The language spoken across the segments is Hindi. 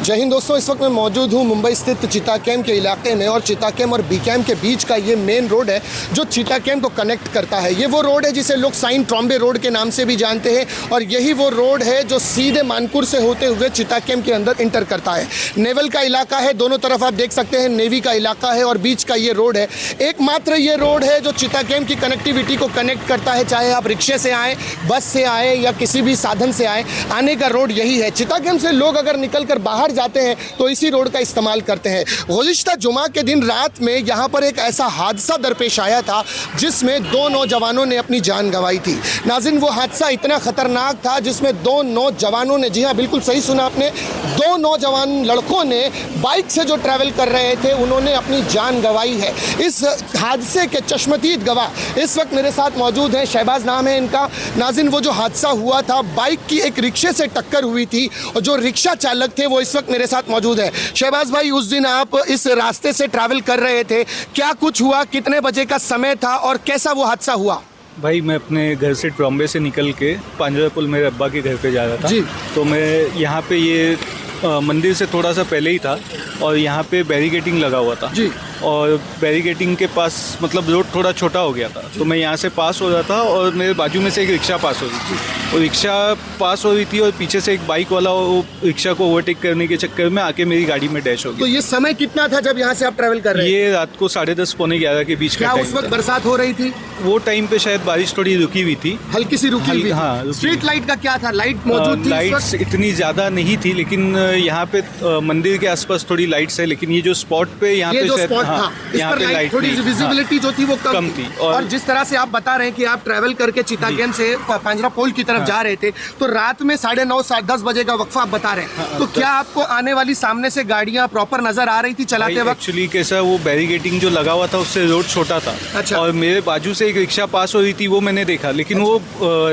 जय हिंद दोस्तों, इस वक्त मैं मौजूद हूँ मुंबई स्थित चीता कैम्प के इलाके में और चीता कैम्प और बी कैम्प के बीच का ये मेन रोड है जो चीता कैम्प को कनेक्ट करता है। ये वो रोड है जिसे लोग साइन ट्रॉम्बे रोड के नाम से भी जानते हैं और यही वो रोड है जो सीधे मानपुर से होते हुए चीता कैम्प के अंदर इंटर करता है। नेवल का इलाका है, दोनों तरफ आप देख सकते हैं नेवी का इलाका है और बीच का ये रोड है। एकमात्र ये रोड है जो चीता कैम्प की कनेक्टिविटी को कनेक्ट करता है। चाहे आप रिक्शे से आएँ, बस से आएँ या किसी भी साधन से आएँ, आने का रोड यही है। चीता कैम्प से लोग अगर निकल कर बाहर जाते हैं तो इसी रोड का इस्तेमाल करते हैं। गुज़िश्ता जुमा के दिन रात में यहाँ पर एक ऐसा हादसा दरपेश आया था जिसमें दो नौजवानों ने अपनी जान गंवाई थी। नाज़रीन, वो हादसा इतना ख़तरनाक था जिसमें दो नौजवानों ने, जी हाँ बिल्कुल सही सुना आपने, दो नौजवान लड़कों ने बाइक से जो ट्रैवल कर रहे थे उन्होंने अपनी जान गंवाई है। इस हादसे के चश्मदीद गवाह इस वक्त मेरे साथ मौजूद हैं। शहबाज नाम है इनका। नाज़रीन, वो जो हादसा हुआ था, बाइक की एक रिक्शे से टक्कर हुई थी और जो रिक्शा चालक थे वो इस वक्त मेरे साथ मौजूद है। शहबाज भाई, उस दिन आप इस रास्ते से ट्रैवल कर रहे थे, क्या कुछ हुआ, कितने बजे का समय था और कैसा वो हादसा हुआ? भाई, मैं अपने घर से ट्रॉम्बे से निकल के पांजरा पुल मेरे अब्बा के घर पे जा रहा था जी। तो मैं यहाँ पे ये मंदिर से थोड़ा सा पहले ही था और यहाँ पे बैरिकेटिंग लगा हुआ था जी। और बैरिकेटिंग के पास मतलब रोड थोड़ा छोटा हो गया था तो मैं यहाँ से पास हो रहा था और मेरे बाजू में से एक रिक्शा पास हो रही थी। वो रिक्शा पास हो रही थी और पीछे से एक बाइक वाला वो रिक्शा को ओवरटेक करने के चक्कर में आके मेरी गाड़ी में डैश हो गई। तो ये समय कितना था जब यहाँ से आप ट्रैवल कर रहे थे? ये रात को 10:30 पौने 11 के बीच का क्या टाइम उस वक्त था। बरसात हो रही थी? वो टाइम पे शायद बारिश थोड़ी रुकी हुई थी, हल्की सी रुकी हुई थी। हाँ, रुकी स्ट्रीट हुई। लाइट का क्या था? लाइट मौजूद थी? लाइट्स इतनी ज़्यादा नहीं थी लेकिन यहाँ पे मंदिर के आसपास थोड़ी लाइट्स है, लेकिन ये जो स्पॉट पे यहाँ ये पे जो शायद स्पॉट था, इस यहाँ पर पे लाइट लाइट थोड़ी नहीं, विजिबिलिटी जो थी वो कम थी। और और जिस तरह से आप बता रहे हैं कि आप ट्रैवल करके चीता कैम्प से पांजरा पोल की तरफ जा रहे थे तो रात में 9:30 10 बजे का वक्फा आप बता रहे हैं, तो क्या आपको आने वाली सामने से गाड़ियां प्रॉपर नजर आ रही थी चलाते वक्त? एक्चुअली कैसा, वो बैरिकेटिंग जो लगा हुआ था उससे रोड छोटा था। अच्छा। और मेरे बाजू से एक रिक्शा पास हो रही थी, वो मैंने देखा, लेकिन वो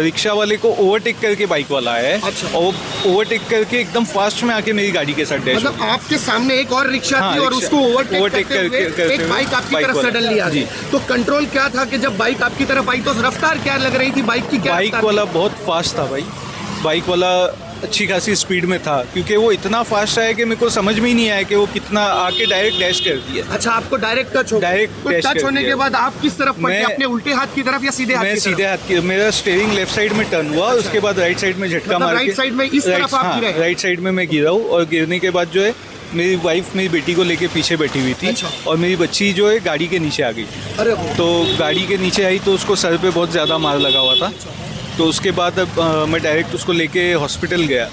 रिक्शा वाले को ओवरटेक करके बाइक वाला है। अच्छा। और वो ओवरटेक करके एकदम फास्ट में आके मेरी गाड़ी के साथ डैश हो मतलब आपके सामने एक और रिक्शा हाँ, थी और रिक्शा। उसको ओवरटेक ओवरटेक करते करते हुए एक हुए बाइक आपकी बाइक तरफ वाला। सडनली आ गई। जी। तो कंट्रोल क्या था कि जब बाइक आपकी तरफ आई तो रफ्तार क्या लग रही थी बाइक की? क्या बाइक रफ्तार वाला बहुत फास्ट था भाई। बाइक वाला अच्छी खासी स्पीड में था क्योंकि वो इतना फास्ट आया कि मेरे को समझ में ही नहीं आया कि वो कितना आके डायरेक्ट डैश कर दिया। अच्छा, आपको डायरेक्ट टच हो गया? डायरेक्ट तो डैश टच कर होने दिया। के बाद आप किस तरफ पलटे? मैं- अपने उल्टे हाथ की तरफ या सीधे हाथ मैं की तरफ? सीधे हाथ की, मेरा स्टीयरिंग लेफ्ट साइड में टर्न हुआ, उसके बाद राइट साइड में झटका मतलब मार के राइट साइड में इस तरफ आप गिरे? राइट साइड में मैं गिरा हूँ और गिरने के बाद जो है मेरी वाइफ मेरी बेटी को लेके पीछे बैठी हुई थी। अच्छा। और मेरी बच्ची जो है गाड़ी के नीचे आ गई थी। अरे वो। तो गाड़ी के नीचे आई तो उसको सर पे बहुत ज़्यादा मार लगा हुआ था। तो उसके बाद मैं डायरेक्ट उसको लेके हॉस्पिटल गया।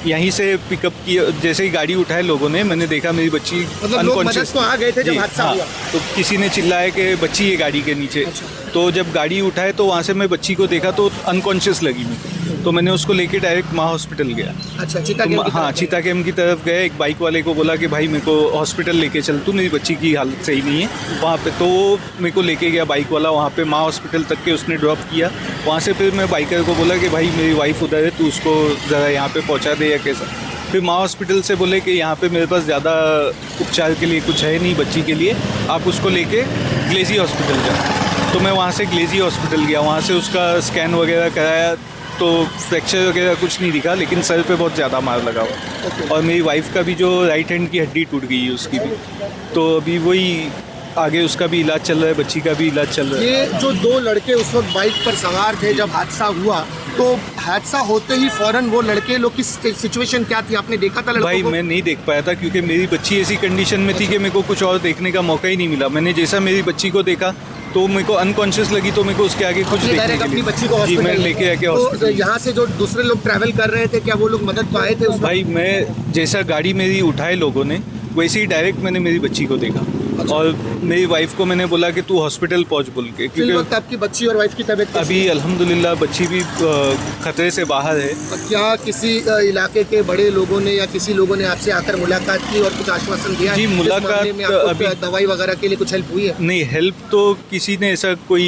यहीं से पिकअप किया, जैसे ही गाड़ी उठाए लोगों ने, मैंने देखा मेरी बच्ची मतलब लोग मदद को आ गए थे जब हादसा हुआ? तो किसी ने चिल्लाया कि बच्ची है गाड़ी के नीचे। तो जब गाड़ी उठाए तो वहाँ से मैं बच्ची को देखा तो अनकॉन्शियस लगी मुझे, तो मैंने उसको लेके डायरेक्ट माँ हॉस्पिटल गया। अच्छा, चीता कैम्प की हाँ, तरफ? चीता कैम्प की तरफ गए। एक बाइक वाले को बोला कि भाई मेरे को हॉस्पिटल लेके चल तू, मेरी बच्ची की हालत सही नहीं है वहाँ पे। तो वो मेरे को लेके गया बाइक वाला, वहाँ पे माँ हॉस्पिटल तक के उसने ड्रॉप किया। वहाँ से फिर मैं बाइकर को बोला कि भाई मेरी वाइफ उधर है, तू उसको ज़रा यहाँ पे पहुँचा दे या कैसा। फिर माँ हॉस्पिटल से बोले कि यहाँ पे मेरे पास ज़्यादा उपचार के लिए कुछ है नहीं बच्ची के लिए, आप उसको लेके ग्लेजी हॉस्पिटल जाओ। तो मैं वहाँ से ग्लेजी हॉस्पिटल गया, वहाँ से उसका स्कैन वगैरह कराया तो फ्रैक्चर वगैरह कुछ नहीं दिखा, लेकिन सर पे बहुत ज़्यादा मार लगा हुआ। और मेरी वाइफ का भी जो राइट हैंड की हड्डी टूट गई है उसकी भी, तो अभी वही आगे उसका भी इलाज चल रहा है, बच्ची का भी इलाज चल रहा है। ये जो दो लड़के उस वक्त बाइक पर सवार थे जब हादसा हुआ, तो हादसा होते ही फौरन वो लड़के लोग की सिचुएशन क्या थी? आपने देखा था लड़कों भाई को? मैं नहीं देख पाया था क्योंकि मेरी बच्ची ऐसी कंडीशन में थी कि मेरे को कुछ और देखने का मौका ही नहीं मिला। मैंने जैसा मेरी बच्ची को देखा तो मेरे को अनकॉन्शियस लगी, तो मेरे को उसके आगे कुछ देखने डायरेक्ट के अपनी लिए बच्ची को जी मैं हॉस्पिटल लेके आके तो हॉस्पिटल। यहाँ से जो दूसरे लोग ट्रैवल कर रहे थे, क्या वो लोग मदद को आए थे उस वक्त? भाई मैं जैसा गाड़ी मेरी उठाए लोगों ने, वैसे ही डायरेक्ट मैंने मेरी बच्ची को देखा। अच्छा। और मेरी वाइफ को मैंने बोला कि तू हॉस्पिटल पहुंच बोल के, फिर क्योंकि वक्त आपकी बच्ची और वाइफ की तबीयत कैसी अभी अल्हम्दुलिल्लाह बच्ची भी खतरे से बाहर है। है? क्या किसी इलाके के बड़े लोगों ने या किसी लोगों ने आपसे आकर मुलाकात की और कुछ आश्वासन दिया? जी, इस मुलाकात मामले में आपको अभी- दवाई वगैरह के लिए कुछ हेल्प हुई है? नहीं, हेल्प तो किसी ने ऐसा कोई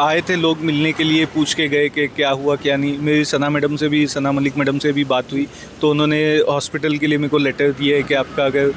आए थे लोग मिलने के लिए, पूछ के गए कि क्या हुआ क्या नहीं। मेरी सना मैडम से भी, सना मलिक मैडम से भी बात हुई तो उन्होंने हॉस्पिटल के लिए मेरे को लेटर दिया है कि आपका अगर,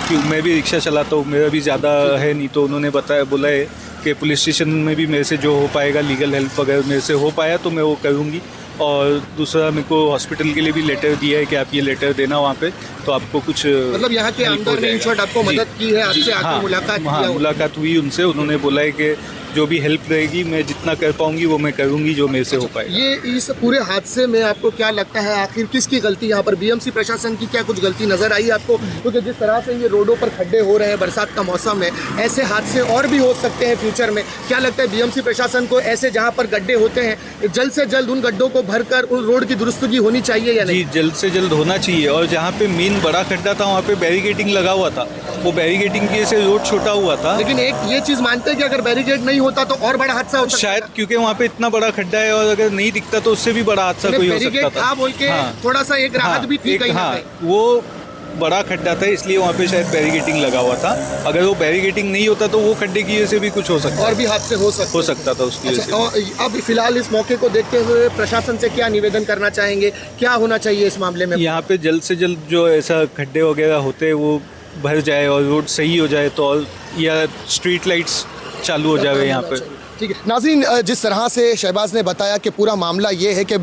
क्यों मैं भी रिक्शा चलाता हूँ, मेरा भी ज़्यादा है नहीं, तो उन्होंने बोला है कि पुलिस स्टेशन में भी मेरे से जो हो पाएगा लीगल हेल्प अगर मेरे से हो पाया तो मैं वो करूँगी। और दूसरा मेरे को हॉस्पिटल के लिए भी लेटर दिया है कि आप ये लेटर देना वहाँ पे, तो आपको कुछ मतलब यहाँ के help हो आमदार ने इन जाएगा। शॉर्ट आपको जी, मदद की है, आपसे जी, आकर हाँ, मुलाकात हाँ, किया? मुलाकात हुई उनसे, उन्होंने बोला है कि जो भी हेल्प रहेगी मैं जितना कर पाऊंगी वो मैं करूंगी, जो मेरे से हो पाएगा। ये इस पूरे हादसे में आपको क्या लगता है आखिर किसकी गलती यहाँ पर? बीएमसी प्रशासन की क्या कुछ गलती नजर आई आपको? क्योंकि जिस तरह से ये रोडों पर खड्डे हो रहे हैं, बरसात का मौसम है, ऐसे हादसे और भी हो सकते हैं फ्यूचर में। क्या लगता है बीएमसी प्रशासन को ऐसे जहाँ पर गड्ढे होते हैं जल्द से जल्द उन गड्ढों को भरकर उन रोड की दुरुस्तगी होनी चाहिए या नहीं? जी, जल्द से जल्द होना चाहिए। और जहाँ पे मेन बड़ा खड्डा था वहाँ पे बैरिकेडिंग लगा हुआ था, वो बैरिकेडिंग की वजह से रोड छोटा हुआ था। लेकिन एक ये चीज मानते हैं कि अगर बैरिकेड नहीं होता तो और बड़ा हादसा होता? शायद क्योंकि वहाँ पे इतना बड़ा खड्डा है, और अगर नहीं दिखता तो उससे भी बड़ा हादसा कोई हो सकता बैरिकेड था। था बोल के थोड़ा सा एक राहत भी थी कहीं ना हाँ, कहीं। वो बड़ा खड्डा था इसलिए वहाँ पे शायद बैरिकेडिंग लगा हुआ था। अगर वो बैरिकेडिंग नहीं होता तो वो खड्डे की वजह से भी कुछ हो सकता और भी हादसे हो सकता था उसकी वजह अच्छा, से। और अब फिलहाल इस मौके को देखते हुए प्रशासन से क्या निवेदन करना चाहेंगे, क्या होना चाहिए इस मामले में? यहाँ पे जल्द से जल्द जो ऐसा खड्डे वगैरह होते हैं वो भर जाए और रोड सही हो जाए, तो और या स्ट्रीट लाइट्स चालू हो जाए यहाँ पे। ठीक है नाज़रीन, जिस तरह से शहबाज ने बताया कि पूरा मामला ये है कि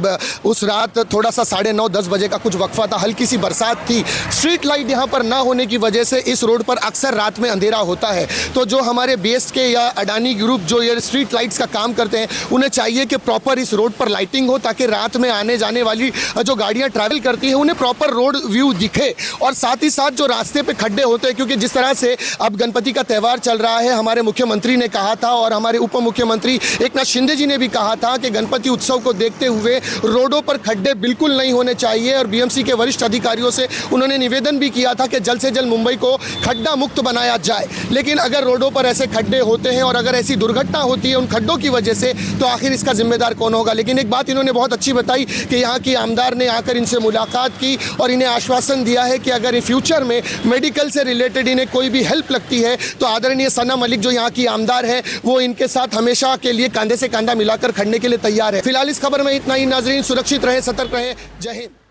उस रात थोड़ा सा 9:30-10 बजे का कुछ वक्फा था, हल्की सी बरसात थी, स्ट्रीट लाइट यहाँ पर ना होने की वजह से इस रोड पर अक्सर रात में अंधेरा होता है। तो जो हमारे BSK या अडानी ग्रुप जो ये स्ट्रीट लाइट्स का काम करते हैं, उन्हें चाहिए कि प्रॉपर इस रोड पर लाइटिंग हो ताकि रात में आने जाने वाली जो गाड़ियाँ ट्रैवल करती हैं उन्हें प्रॉपर रोड व्यू दिखे। और साथ ही साथ जो रास्ते पर खड्डे होते हैं, क्योंकि जिस तरह से अब गणपति का त्यौहार चल रहा है, हमारे मुख्यमंत्री ने कहा था और हमारे उप मुख्यमंत्री एकनाथ शिंदे जी ने भी कहा था कि गणपति उत्सव को देखते हुए रोडों पर खड्डे बिल्कुल नहीं होने चाहिए। और BMC के वरिष्ठ अधिकारियों से उन्होंने निवेदन भी किया था कि जल्द से जल्द मुंबई को खड्डा मुक्त बनाया जाए। लेकिन अगर रोडों पर ऐसे खड्डे होते हैं और अगर ऐसी दुर्घटना होती है उन खड्डों की वजह से, तो आखिर इसका जिम्मेदार कौन होगा? लेकिन एक बात इन्होंने बहुत अच्छी बताई कि यहाँ की आमदार ने आकर इनसे मुलाकात की और इन्हें आश्वासन दिया है कि अगर फ्यूचर में मेडिकल से रिलेटेड इन्हें कोई भी हेल्प लगती है तो आदरणीय सना मलिक जो यहाँ की आमदार है वो इनके साथ हमेशा के लिए कंधे से कंधा मिलाकर खड़ने के लिए तैयार है। फिलहाल इस खबर में इतना ही नाजरीन, सुरक्षित रहे, सतर्क रहे। जय हिंद।